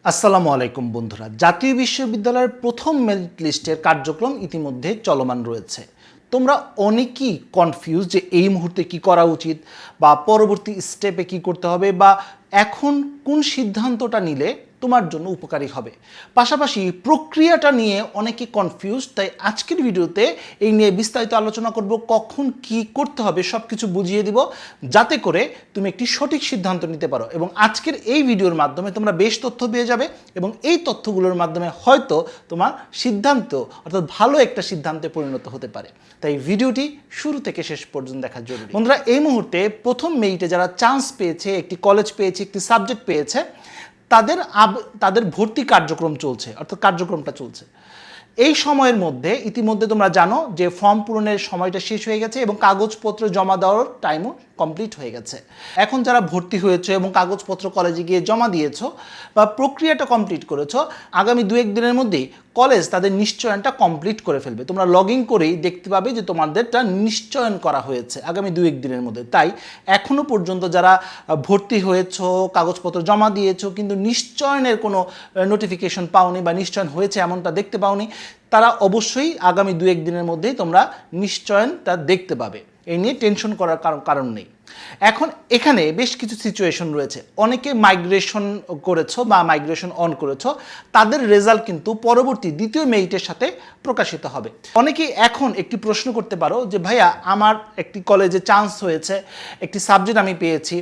আসসালামু আলাইকুম বন্ধুরা, জাতীয় বিশ্ববিদ্যালয়ের প্রথম মেরিট লিস্টের কার্যক্রম ইতিমধ্যে চলমান রয়েছে। তোমরা অনেকেই কনফিউজ যে এই মুহূর্তে কি করা উচিত বা পরবর্তী স্টেপে কি করতে হবে বা এখন কোন সিদ্ধান্তটা নিলে তোমার জন্য উপকারী হবে। পাশাপাশি প্রক্রিয়াটা নিয়ে অনেকে কনফিউজ, তাই আজকের ভিডিওতে এই নিয়ে বিস্তারিত আলোচনা করব। কখন কি করতে হবে সব কিছু বুঝিয়ে দিব, যাতে করে তুমি একটি সঠিক সিদ্ধান্ত নিতে পারো। এবং আজকের এই ভিডিওর মাধ্যমে তোমরা বেশ তথ্য পেয়ে যাবে এবং এই তথ্যগুলোর মাধ্যমে হয়তো তোমার সিদ্ধান্ত অর্থাৎ ভালো একটা সিদ্ধান্তে পরিণত হতে পারে। তাই ভিডিওটি শুরু থেকে শেষ পর্যন্ত দেখা জরুরি। বন্ধুরা, এই মুহূর্তে প্রথম মেরিটে যারা চান্স পেয়েছে, একটি কলেজ পেয়েছে, একটি সাবজেক্ট পেয়েছে, তাদের ভর্তি কার্যক্রম চলছে, অর্থাৎ কার্যক্রমটা চলছে। এই সময়ের মধ্যে ইতিমধ্যে তোমরা জানো যে ফর্ম পূরণের সময়টা শেষ হয়ে গেছে এবং কাগজপত্র জমা দেওয়ার টাইমও কমপ্লিট হয়ে গেছে। এখন যারা ভর্তি হয়েছে এবং কাগজপত্র কলেজে গিয়ে জমা দিয়েছো বা প্রক্রিয়াটা কমপ্লিট করেছো, আগামী 2-1 দিনের মধ্যেই কলেজ তাদের নিশ্চয়নটা কমপ্লিট করে ফেলবে। তোমরা লগ ইন করেই দেখতে পাবে যে তোমাদেরটা নিশ্চয়ন করা হয়েছে আগামী 2-1 দিনের মধ্যে। তাই এখনও পর্যন্ত যারা ভর্তি হয়েছো, কাগজপত্র জমা দিয়েছো কিন্তু নিশ্চয়নের কোনো নোটিফিকেশন পাওনি বা নিশ্চয়ন হয়েছে এমনটা দেখতে পাওনি, তারা অবশ্যই আগামী 2-1 দিনের মধ্যেই তোমরা নিশ্চয়নটা দেখতে পাবে। এই নিয়ে টেনশন করার কারণ নেই। এখন এখানে বেশ কিছু সিচুয়েশন রয়েছে। অনেকে মাইগ্রেশন করেছো বা মাইগ্রেশন অন করেছো, তাদের রেজাল্ট কিন্তু পরবর্তী দ্বিতীয় মেরিটের সাথে প্রকাশিত হবে। অনেকেই এখন একটি প্রশ্ন করতে পারো যে ভাইয়া, আমার একটি কলেজে চান্স হয়েছে, একটি সাবজেক্ট আমি পেয়েছি,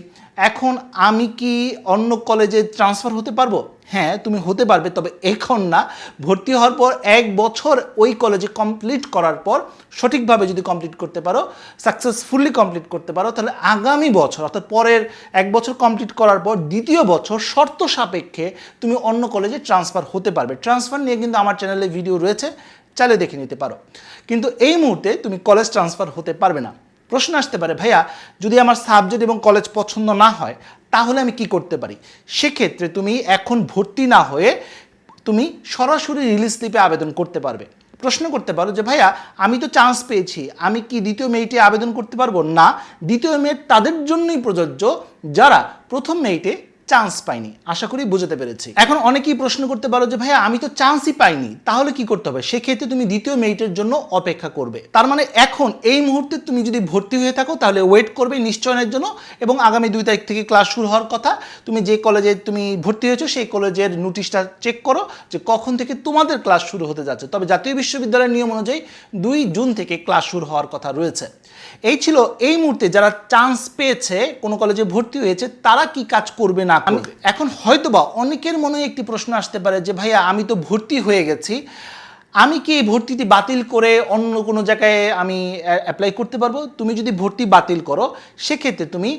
এখন আমি কি অন্য কলেজে ট্রান্সফার হতে পারবো? হ্যাঁ, তুমি হতে পারবে, তবে এখন না। ভর্তি হওয়ার পর 1 বছর ওই কলেজে কমপ্লিট করার পর সঠিকভাবে যদি কমপ্লিট করতে পারো, সাকসেসফুলি কমপ্লিট করতে পারো, তাহলে আগামী বছর অর্থাৎ পরের 1 বছর কমপ্লিট করার পর দ্বিতীয় বছর শর্ত সাপেক্ষে তুমি অন্য কলেজে ট্রান্সফার হতে পারবে। ট্রান্সফার নিয়ে কিন্তু আমার চ্যানেলে ভিডিও রয়েছে, চাইলে দেখে নিতে পারো। কিন্তু এই মুহূর্তে তুমি কলেজ ট্রান্সফার হতে পারবে না। প্রশ্ন আসতে পারে, ভাইয়া যদি আমার সাবজেক্ট এবং কলেজ পছন্দ না হয় তাহলে আমি কি করতে পারি? সেক্ষেত্রে তুমি এখন ভর্তি না হয়ে তুমি সরাসরি রিলিজ স্লিপে আবেদন করতে পারবে। প্রশ্ন করতে পারো যে ভাইয়া, আমি তো চান্স পেয়েছি, আমি কি দ্বিতীয় মেরিটে আবেদন করতে পারবো? না, দ্বিতীয় মেরিট তাদের জন্যই প্রযোজ্য যারা প্রথম মেরিটে চান্স পাইনি। আশা করি বুঝতে পেরেছি। এখন অনেকেই প্রশ্ন করতে পারো যে ভাইয়া, আমি তো চান্সই পাইনি, তাহলে কি করতে হবে? সেক্ষেত্রে তুমি দ্বিতীয় মেরিটের জন্য অপেক্ষা করবে। তার মানে এখন এই মুহূর্তে তুমি যদি ভর্তি হয়ে থাকো তাহলে ওয়েট করবে নিশ্চয়নের জন্য, এবং আগামী 2 তারিখ থেকে ক্লাস শুরু হওয়ার কথা। তুমি যে কলেজে তুমি ভর্তি হয়েছো সেই কলেজের নোটিশটা চেক করো যে কখন থেকে তোমাদের ক্লাস শুরু হতে যাচ্ছে। তবে জাতীয় বিশ্ববিদ্যালয়ের নিয়ম অনুযায়ী 2 জুন থেকে ক্লাস শুরু হওয়ার কথা রয়েছে। এই ছিল এই মুহূর্তে যারা চান্স পেয়েছে, কোনো কলেজে ভর্তি হয়েছে, তারা কি কাজ করবে না করবে। এখন হয়তোবা অনেকের মনে একটি প্রশ্ন আসতে পারে যে ভাইয়া, আমি তো ভর্তি হয়ে গেছি, আমি কি এই ভর্তিটি বাতিল করে অন্য কোনো জায়গায় আমি অ্যাপ্লাই করতে পারবো? তুমি যদি ভর্তি বাতিল করো সেক্ষেত্রে তুমি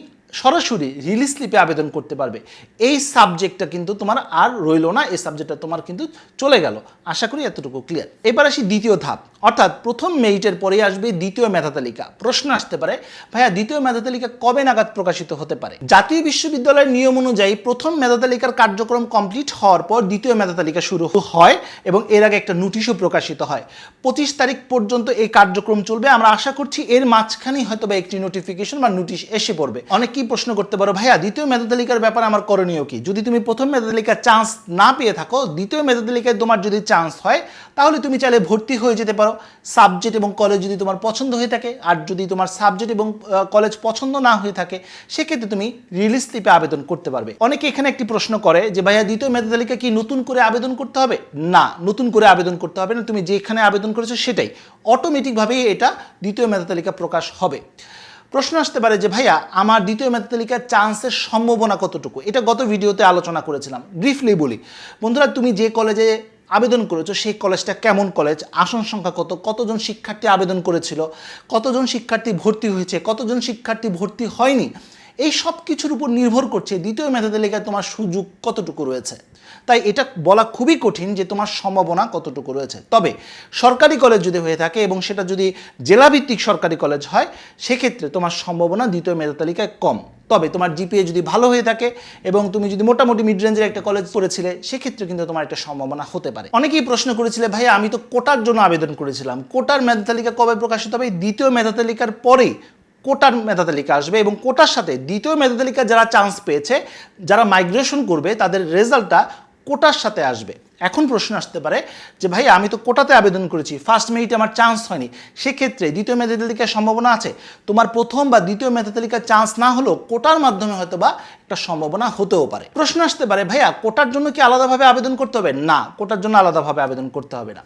সরাসরি রিলিজ স্লিপে আবেদন করতে পারবে। এই সাবজেক্টটা কিন্তু তোমার আর রইল না, এই সাবজেক্টটা তোমার কিন্তু চলে গেল। আশা করি এতটুকু ক্লিয়ার। এবার আসি দ্বিতীয় ধাপ, অর্থাৎ প্রথম মেরিটের পরে আসবে দ্বিতীয় মেধা তালিকা। প্রশ্ন আসতে পারে, ভাইয়া দ্বিতীয় মেধা তালিকা কবে নাগাদ প্রকাশিত হতে পারে? জাতীয় বিশ্ববিদ্যালয়ের নিয়ম অনুযায়ী প্রথম মেধা তালিকার কার্যক্রম কমপ্লিট হওয়ার পর দ্বিতীয় মেধা তালিকা শুরু হয় এবং এর আগে একটা নোটিশও প্রকাশিত হয়। 25 তারিখ পর্যন্ত এই কার্যক্রম চলবে। আমরা আশা করছি এর মাঝখানেই হয়তো বা একটি নোটিফিকেশন বা নোটিশ এসে পড়বে। অনেকেই প্রশ্ন করতে পারো, ভাইয়া দ্বিতীয় মেধা তালিকার ব্যাপারে আমার করণীয় কি? যদি তুমি প্রথম মেধা তালিকার চান্স না পেয়ে থাকো, দ্বিতীয় মেধা তালিকায় তোমার যদি চান্স হয় তাহলে তুমি চাইলে ভর্তি হয়ে যেতে পারো। সাবজেক্ট এবং কলেজ যদি তোমার পছন্দ হয়ে থাকে, আর যদি তোমার সাবজেক্ট এবং কলেজ পছন্দ না হয়ে থাকে সেক্ষেত্রে তুমি রিলিজ স্লিপে আবেদন করতে পারবে। অনেকে এখানে একটি প্রশ্ন করে যে ভাইয়া দ্বিতীয় মেধা তালিকা কি নতুন করে আবেদন করতে হবে? না, নতুন করে আবেদন করতে হবে না। তুমি যেখানে আবেদন করেছো সেটাই অটোমেটিকভাবেই এটা দ্বিতীয় মেধা তালিকা প্রকাশ হবে। প্রশ্ন আসতে পারে যে ভাইয়া, আমার দ্বিতীয় মেধা তালিকার চান্সের সম্ভাবনা কতটুকু? এটা গত ভিডিওতে আলোচনা করেছিলাম। ব্রিফলি বলি বন্ধুরা, তুমি যে কলেজে আবেদন করেছো সেই কলেজটা কেমন কলেজ, আসন সংখ্যা কত, কতজন শিক্ষার্থী আবেদন করেছিল, কতজন শিক্ষার্থী ভর্তি হয়েছে, কতজন শিক্ষার্থী ভর্তি হয়নি, এই সব কিছুর উপর নির্ভর করছে দ্বিতীয় মেধা তালিকায় তোমার সুযোগ কতটুকু রয়েছে। তাই এটা বলা খুবই কঠিন যে তোমার সম্ভাবনা কতটুকু রয়েছে। তবে সরকারি কলেজ যদি হয়ে থাকে এবং সেটা যদি জেলাভিত্তিক সরকারি কলেজ হয় সেক্ষেত্রে তোমার সম্ভাবনা দ্বিতীয় মেধা তালিকায় কম। তবে তোমার জিপিএ যদি ভালো হয়ে থাকে এবং তুমি যদি মোটামুটি মিড রেঞ্জের একটা কলেজ পড়েছিলে সেক্ষেত্রে কিন্তু তোমার একটা সম্ভাবনা হতে পারে। অনেকেই প্রশ্ন করেছিলে, ভাই আমি তো কোটার জন্য আবেদন করেছিলাম, কোটার মেধা তালিকা কবে প্রকাশিত হবে? দ্বিতীয় মেধা তালিকার পরেই কোটার মেধা তালিকা আসবে এবং কোটার সাথে দ্বিতীয় মেধা তালিকা যারা চান্স পেয়েছে, যারা মাইগ্রেশন করবে তাদের রেজাল্টটা কোটার সাথে আসবে। এখন প্রশ্ন আসতে পারে যে ভাই আমি তো কোটাতে আবেদন করেছি, ফার্স্ট মেরিটে আমার চান্স হয়নি, সেক্ষেত্রে দ্বিতীয় মেধা তালিকার সম্ভাবনা আছে? তোমার প্রথম বা দ্বিতীয় মেধা তালিকার চান্স না হলেও কোটার মাধ্যমে হয়তো বা একটা সম্ভাবনা হতেও পারে। প্রশ্ন আসতে পারে ভাইয়া কোটার জন্য কি আলাদাভাবে আবেদন করতে হবে? না, কোটার জন্য আলাদাভাবে আবেদন করতে হবে না।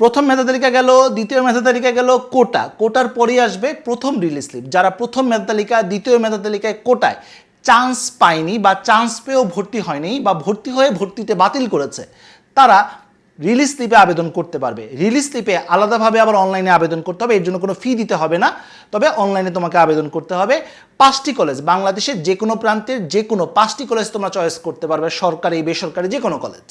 প্রথম মেধা তালিকা গেল, দ্বিতীয় মেধা তালিকা গেল, কোটার পরেই আসবে প্রথম রিলিজ স্লিপ। যারা প্রথম মেধা তালিকা, দ্বিতীয় মেধা তালিকায় কোটায় চান্স পায়নি বা চান্স পেয়েও ভর্তি হয়নি বা ভর্তি হয়ে ভর্তিতে বাতিল করেছে, তারা রিলিজ স্লিপে আবেদন করতে পারবে। রিলিজ স্লিপে আলাদাভাবে আবার অনলাইনে আবেদন করতে হবে, এর জন্য কোনো ফি দিতে হবে না, তবে অনলাইনে তোমাকে আবেদন করতে হবে। 5টি কলেজ, বাংলাদেশের যে কোনো প্রান্তের যে কোনো 5টি কলেজ তোমরা চয়েস করতে পারবে, সরকারি বেসরকারি যে কোনো কলেজ।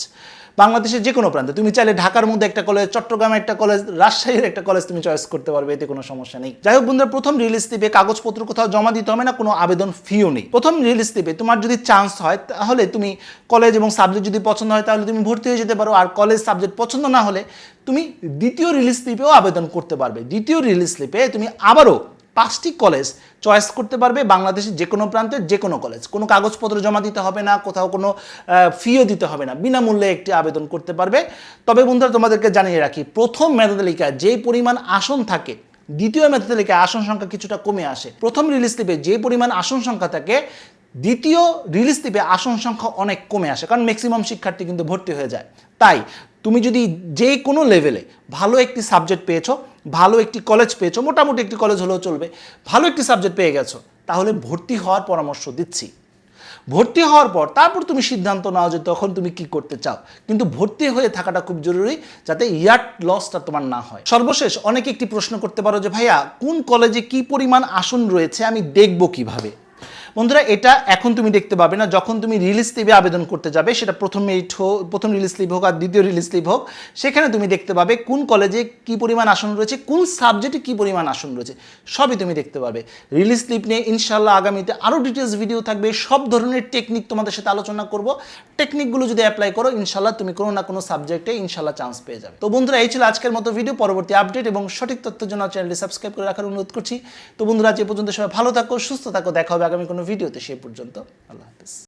বাংলাদেশের যে কোনো প্রান্তে তুমি চাইলে ঢাকার মধ্যে একটা কলেজ, চট্টগ্রামের একটা কলেজ, রাজশাহীর একটা কলেজ তুমি চয়েস করতে পারবে, এতে কোনো সমস্যা নেই। যাই হোক বন্ধুরা, প্রথম রিলিজ স্লিপে কাগজপত্র কোথাও জমা দিতে হবে না, কোনো আবেদন ফিও নেই। প্রথম রিলিজ স্লিপে তোমার যদি চান্স হয় তাহলে তুমি কলেজ এবং সাবজেক্ট যদি পছন্দ হয় তাহলে তুমি ভর্তি হয়ে যেতে পারো, আর কলেজ সাবজেক্ট পছন্দ না হলে তুমি দ্বিতীয় রিলিজ স্লিপেও আবেদন করতে পারবে। দ্বিতীয় রিলিজ স্লিপে তুমি আবারও 5টি কলেজ চয়েস করতে পারবে, বাংলাদেশের যে কোনো প্রান্তের যে কোনো কলেজ। কোনো কাগজপত্র জমা দিতে হবে না, কোথাও কোনো ফিও দিতে হবে না, বিনামূল্যে একটি আবেদন করতে পারবে। তবে বন্ধুরা তোমাদেরকে জানিয়ে রাখি, প্রথম মেধা তালিকায় যে পরিমাণ আসন থাকে, দ্বিতীয় মেধা তালিকায় আসন সংখ্যা কিছুটা কমে আসে। প্রথম রিলিজ স্লিপে যে পরিমাণ আসন সংখ্যা থাকে, দ্বিতীয় রিলিজ স্লিপে আসন সংখ্যা অনেক কমে আসে, কারণ ম্যাক্সিমাম শিক্ষার্থী কিন্তু ভর্তি হয়ে যায়। তাই তুমি যদি যে কোনো লেভেলে ভালো একটি সাবজেক্ট পেয়েছো, ভালো একটি কলেজ পেয়েছো, মোটামুটি একটি কলেজ হলেও চলবে, ভালো একটি সাবজেক্ট পেয়ে গেছো, তাহলে ভর্তি হওয়ার পরামর্শ দিচ্ছি। ভর্তি হওয়ার পর তারপর তুমি সিদ্ধান্ত নাও যে তখন তুমি কি করতে চাও, কিন্তু ভর্তি হয়ে থাকাটা খুব জরুরি, যাতে ইয়ার লসটা তোমার না হয়। সর্বশেষ অনেকে একটি প্রশ্ন করতে পারো যে ভাইয়া কোন কলেজে কি পরিমাণ আসন রয়েছে আমি দেখব কিভাবে? বন্ধুরা, এটা এখন তুমি দেখতে পাবে না, যখন তুমি রিলিজ স্লিপে আবেদন করতে যাবে, সেটা প্রথম মেরিট হোক, প্রথম রিলিজ স্লিপ হোক আর দ্বিতীয় রিলিজ স্লিপ হোক, সেখানে তুমি দেখতে পাবে কোন কলেজে কি পরিমাণ আসন রয়েছে, কোন সাবজেক্টে কি পরিমাণ আসন রয়েছে, সবই তুমি দেখতে পাবে। রিলিজ স্লিপ নিয়ে ইনশাল্লাহ আগামীতে আরও ডিটেলস ভিডিও থাকবে, সব ধরনের টেকনিক তোমাদের সাথে আলোচনা করব। টেকনিকগুলো যদি অ্যাপ্লাই করো, ইনশাল্লাহ তুমি কোনো না কোনো সাবজেক্টে ইনশাল্লাহ চান্স পেয়ে যাবে। তো বন্ধুরা, এই ছিল আজকের মতো ভিডিও। পরবর্তী আপডেট এবং সঠিক তথ্যের জন্য চ্যানেলটি সাবস্ক্রাইব করে রাখার অনুরোধ করছি। তো বন্ধুরা, আজ এ পর্যন্ত সবাই ভালো থাকো, সুস্থ থাকো, দেখা হবে আগামী কোনো ভিডিওতে। সেই পর্যন্ত আল্লাহ হাফেজ।